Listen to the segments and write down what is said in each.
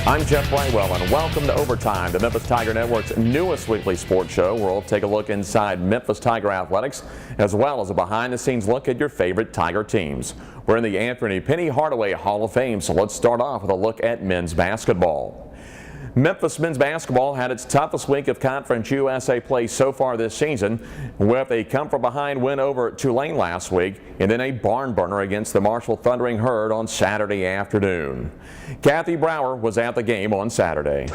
I'm Jeff Brightwell, and welcome to Overtime, the Memphis Tiger Network's newest weekly sports show, where we'll take a look inside Memphis Tiger Athletics, as well as a behind-the-scenes look at your favorite Tiger teams. We're in the Anthony Penny Hardaway Hall of Fame, so let's start off with a look at men's basketball. Memphis men's basketball had its toughest week of Conference USA play so far this season, with a come-from-behind win over Tulane last week and then a barn burner against the Marshall Thundering Herd on Saturday afternoon. Kathy Brower was at the game on Saturday.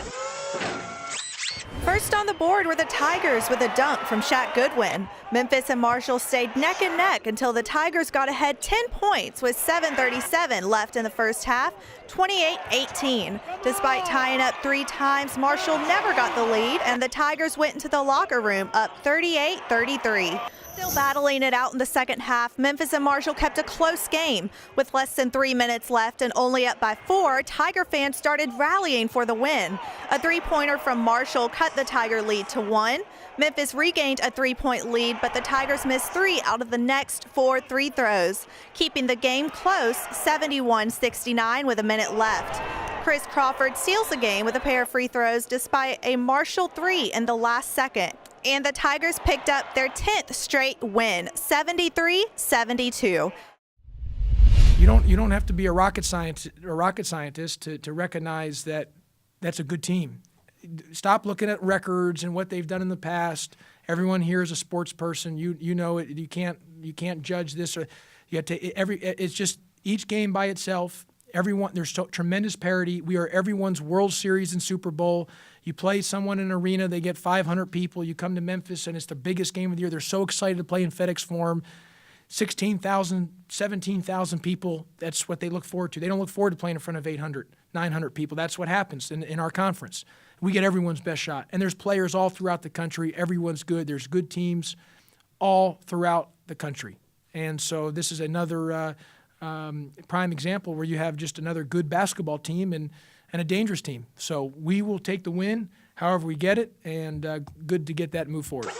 First on the board were the Tigers with a dunk from Shaq Goodwin. Memphis and Marshall stayed neck and neck until the Tigers got ahead 10 points with 7:37 left in the first half, 28-18. Despite tying up 3 times, Marshall never got the lead, and the Tigers went into the locker room up 38-33. Still battling it out in the second half, Memphis and Marshall kept a close game. With less than 3 minutes left and only up by 4, Tiger fans started rallying for the win. A 3-pointer from Marshall cut the Tiger lead to 1. Memphis regained a 3-point lead, but the Tigers missed 3 out of the next 4 free throws, keeping the game close, 71-69 with a minute left. Chris Crawford seals the game with a pair of free throws despite a Marshall 3 in the last second. And the Tigers picked up their 10th straight win, 73-72. You don't have to be a rocket scientist to recognize that that's a good team. Stop looking at records and what they've done in the past. Everyone here is a sports person. You know it. You can't judge this, or you have to it's just each game by itself. There's tremendous parity. We are everyone's World Series and Super Bowl. You play someone in an arena, they get 500 people. You come to Memphis, and it's the biggest game of the year. They're so excited to play in FedEx Forum. 16,000, 17,000 people, that's what they look forward to. They don't look forward to playing in front of 800, 900 people. That's what happens in our conference. We get everyone's best shot. And there's players all throughout the country. Everyone's good. There's good teams all throughout the country. And so this is another prime example where you have just another good basketball team and a dangerous team. So we will take the win however we get it, and good to get that move forward.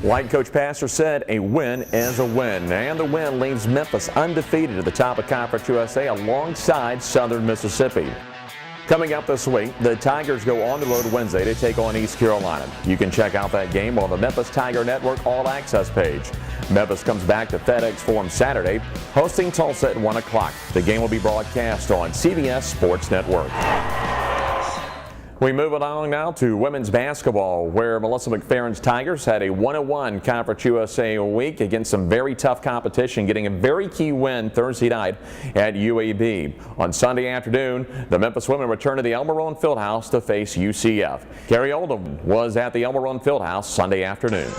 Like Coach Pastor said, a win is a win, and the win leaves Memphis undefeated at the top of Conference USA alongside Southern Mississippi. Coming up this week, the Tigers go on the road Wednesday to take on East Carolina. You can check out that game on the Memphis Tiger Network All Access page. Memphis comes back to FedEx Forum Saturday, hosting Tulsa at 1 o'clock. The game will be broadcast on CBS Sports Network. We move along now to women's basketball, where Melissa McFerrin's Tigers had a 1-1 Conference USA week against some very tough competition, getting a very key win Thursday night at UAB. On Sunday afternoon, the Memphis women returned to the El Marone Fieldhouse to face UCF. Carrie Oldham was at the El Marone Fieldhouse Sunday afternoon.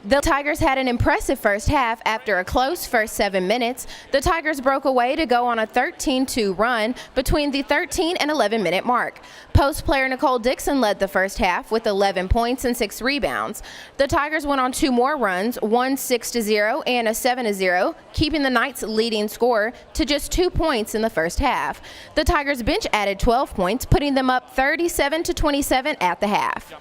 The Tigers had an impressive first half. After a close first 7 minutes, the Tigers broke away to go on a 13-2 run between the 13 and 11-minute mark. Post player Nicole Dixon led the first half with 11 points and 6 rebounds. The Tigers went on 2 more runs, one 6-0 and a 7-0, keeping the Knights' leading scorer to just 2 points in the first half. The Tigers bench added 12 points, putting them up 37-27 at the half.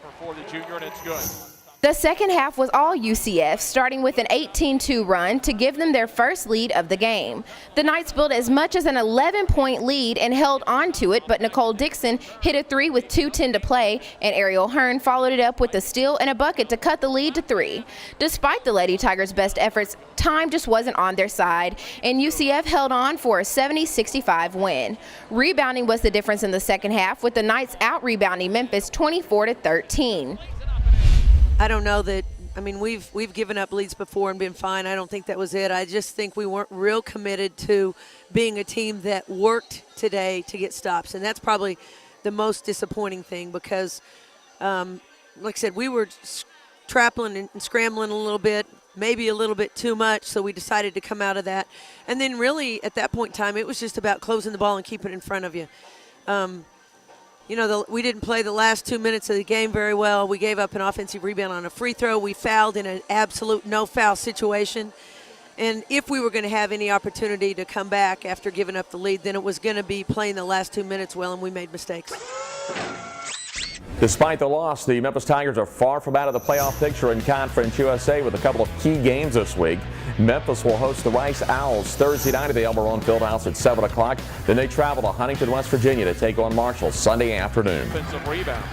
The second half was all UCF, starting with an 18-2 run to give them their first lead of the game. The Knights built as much as an 11-point lead and held on to it, but Nicole Dixon hit a 3 with 2:10 to play, and Ariel Hearn followed it up with a steal and a bucket to cut the lead to 3. Despite the Lady Tigers' best efforts, time just wasn't on their side, and UCF held on for a 70-65 win. Rebounding was the difference in the second half, with the Knights out-rebounding Memphis 24-13. I don't know that, I mean, we've given up leads before and been fine. I don't think that was it. I just think we weren't real committed to being a team that worked today to get stops. And that's probably the most disappointing thing because, like I said, we were trappling and scrambling a little bit, maybe a little bit too much, so we decided to come out of that. And then really at that point in time, it was just about closing the ball and keeping it in front of you. You know, we didn't play the last 2 minutes of the game very well. We gave up an offensive rebound on a free throw. We fouled in an absolute no-foul situation. And if we were going to have any opportunity to come back after giving up the lead, then it was going to be playing the last 2 minutes well, and we made mistakes. Despite the loss, the Memphis Tigers are far from out of the playoff picture in Conference USA with a couple of key games this week. Memphis will host the Rice Owls Thursday night at the El Marone Fieldhouse at 7 o'clock. Then they travel to Huntington, West Virginia to take on Marshall Sunday afternoon. Offensive rebound.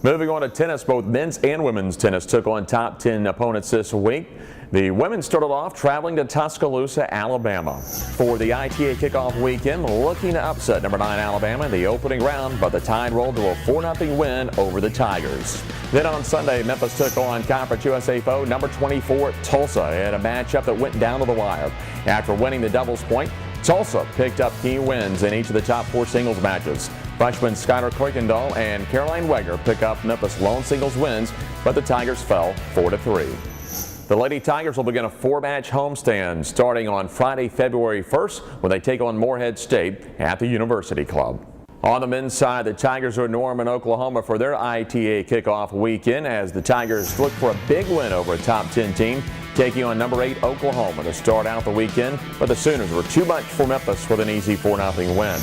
Moving on to tennis, both men's and women's tennis took on top 10 opponents this week. The women started off traveling to Tuscaloosa, Alabama for the ITA kickoff weekend, looking to upset number 9 Alabama in the opening round, but the Tide rolled to a 4-0 win over the Tigers. Then on Sunday, Memphis took on Conference USA foe number 24 Tulsa in a matchup that went down to the wire. After winning the doubles point, Tulsa picked up key wins in each of the top 4 singles matches. Freshmen Skylar Kuykendall and Caroline Weger pick up Memphis lone singles wins, but the Tigers fell 4-3. The Lady Tigers will begin a 4-match homestand starting on Friday, February 1st when they take on Morehead State at the University Club. On the men's side, the Tigers are in Norman, Oklahoma for their ITA kickoff weekend as the Tigers look for a big win over a top 10 team, taking on number 8 Oklahoma to start out the weekend, but the Sooners were too much for Memphis with an easy 4-0 win.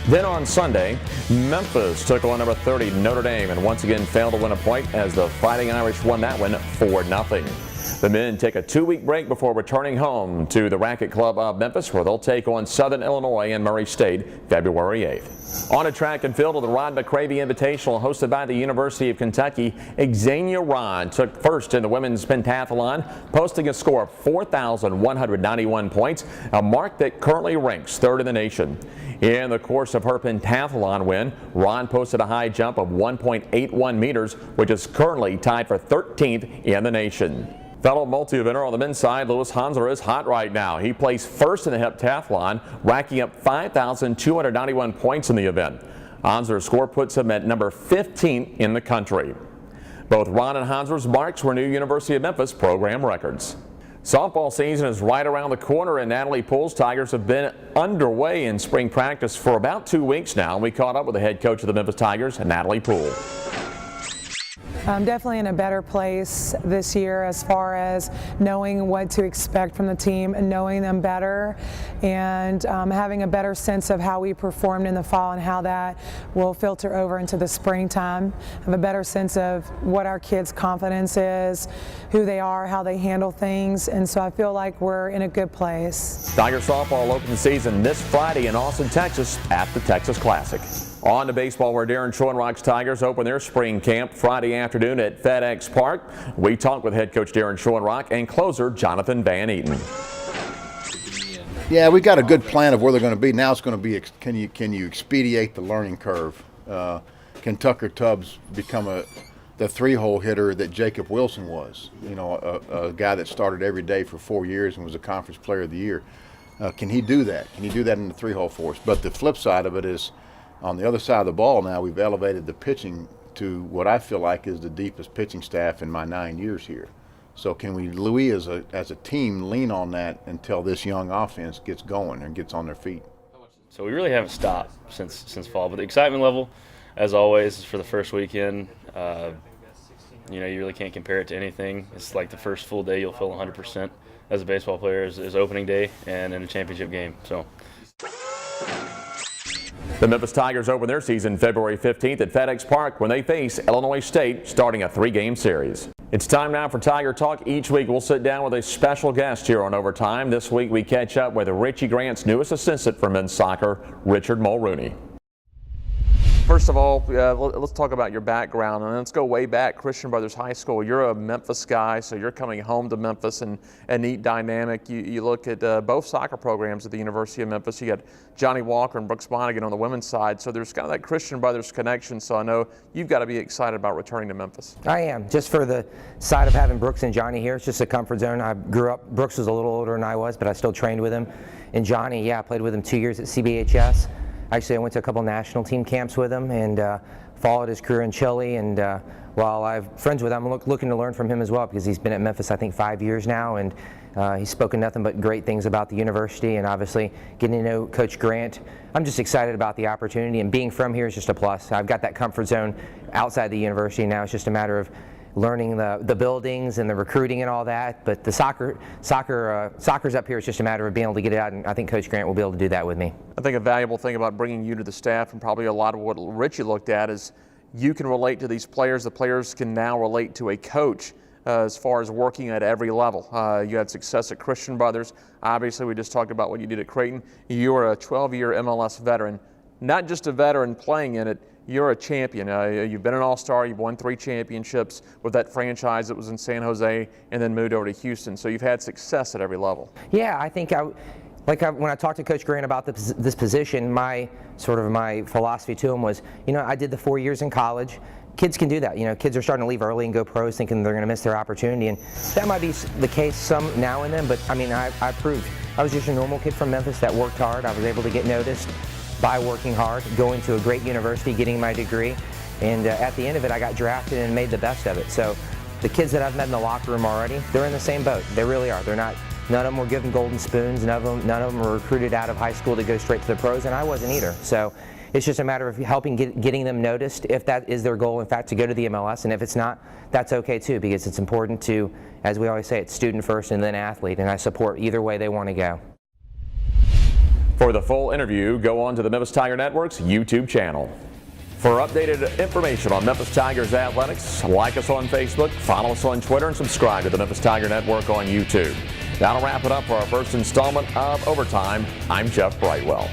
Then on Sunday, Memphis took on number 30 Notre Dame and once again failed to win a point as the Fighting Irish won that one 4-0. The men take a 2-week break before returning home to the Racket Club of Memphis, where they'll take on Southern Illinois and Murray State February 8th. On a track and field of the Rod McCravey Invitational hosted by the University of Kentucky, Xenia Rod took first in the women's pentathlon, posting a score of 4,191 points, a mark that currently ranks 3rd in the nation. In the course of her pentathlon win, Rod posted a high jump of 1.81 meters, which is currently tied for 13th in the nation. Fellow multi-eventer on the men's side, Louis Hansler, is hot right now. He placed first in the heptathlon, racking up 5,291 points in the event. Hansler's score puts him at number 15 in the country. Both Ron and Hansler's marks were new University of Memphis program records. Softball season is right around the corner, and Natalie Poole's Tigers have been underway in spring practice for about 2 weeks now. We caught up with the head coach of the Memphis Tigers, Natalie Poole. I'm definitely in a better place this year as far as knowing what to expect from the team and knowing them better and having a better sense of how we performed in the fall and how that will filter over into the springtime. I have a better sense of what our kids' confidence is, who they are, how they handle things, and so I feel like we're in a good place. Tiger softball opens the season this Friday in Austin, Texas at the Texas Classic. On to baseball, where Darren Schoenrock's Tigers open their spring camp Friday afternoon at FedEx Park. We talked with head coach Darren Schoenrock and closer Jonathan Van Eaton. Yeah, we got a good plan of where they're going to be. Now it's going to be, can you expedite the learning curve? Can Tucker Tubbs become the 3-hole hitter that Jacob Wilson was? You know, a guy that started every day for 4 years and was a conference player of the year. Can he do that? Can he do that in the 3-hole for us? But the flip side of it is, on the other side of the ball now, we've elevated the pitching to what I feel like is the deepest pitching staff in my 9 years here. So can we, as a team, lean on that until this young offense gets going and gets on their feet? So we really haven't stopped since fall, but the excitement level, as always, is for the first weekend. You know, you really can't compare it to anything. It's like the first full day you'll feel 100% as a baseball player is opening day and in a championship game. So. The Memphis Tigers open their season February 15th at FedEx Park when they face Illinois State, starting a 3-game series. It's time now for Tiger Talk. Each week we'll sit down with a special guest here on Overtime. This week we catch up with Richie Grant's newest assistant for men's soccer, Richard Mulrooney. First of all, let's talk about your background, and let's go way back. Christian Brothers High School. You're a Memphis guy, so you're coming home to Memphis, and a neat dynamic. You look at both soccer programs at the University of Memphis. You got Johnny Walker and Brooks Monaghan on the women's side, so there's kind of that Christian Brothers connection. So I know you've got to be excited about returning to Memphis. I am, just for the side of having Brooks and Johnny here. It's just a comfort zone. I grew up. Brooks was a little older than I was, but I still trained with him. And Johnny, yeah, I played with him 2 years at CBHS. Actually, I went to a couple national team camps with him and followed his career in Chile. And while I'm friends with him, I'm looking to learn from him as well, because he's been at Memphis, I think, 5 years now, and he's spoken nothing but great things about the university. And obviously, getting to know Coach Grant, I'm just excited about the opportunity. And being from here is just a plus. I've got that comfort zone outside the university now. It's just a matter of learning the buildings and the recruiting and all that. But the soccer's up here. It's just a matter of being able to get it out, and I think Coach Grant will be able to do that with me. I think a valuable thing about bringing you to the staff, and probably a lot of what Richie looked at, is you can relate to these players. The players can now relate to a coach as far as working at every level. You had success at Christian Brothers. Obviously, we just talked about what you did at Creighton. You are a 12-year MLS veteran. Not just a veteran playing in it, you're a champion. You've been an All-Star. You've won 3 championships with that franchise that was in San Jose and then moved over to Houston. So you've had success at every level. Yeah, I think when I talked to Coach Grant about this position, my philosophy to him was, I did the 4 years in college. Kids can do that. Kids are starting to leave early and go pros thinking they're going to miss their opportunity, and that might be the case some now and then, but I proved I was just a normal kid from Memphis that worked hard. I was able to get noticed by working hard, going to a great university, getting my degree, and at the end of it I got drafted and made the best of it. So the kids that I've met in the locker room already, they're in the same boat. They really are. None of them were given golden spoons. None of them were recruited out of high school to go straight to the pros, and I wasn't either. So it's just a matter of helping getting them noticed, if that is their goal, in fact, to go to the MLS. And if it's not, that's okay too, because it's important to, as we always say, it's student first and then athlete, and I support either way they want to go. For the full interview, go on to the Memphis Tiger Network's YouTube channel. For updated information on Memphis Tigers athletics, like us on Facebook, follow us on Twitter, and subscribe to the Memphis Tiger Network on YouTube. That'll wrap it up for our first installment of Overtime. I'm Jeff Brightwell.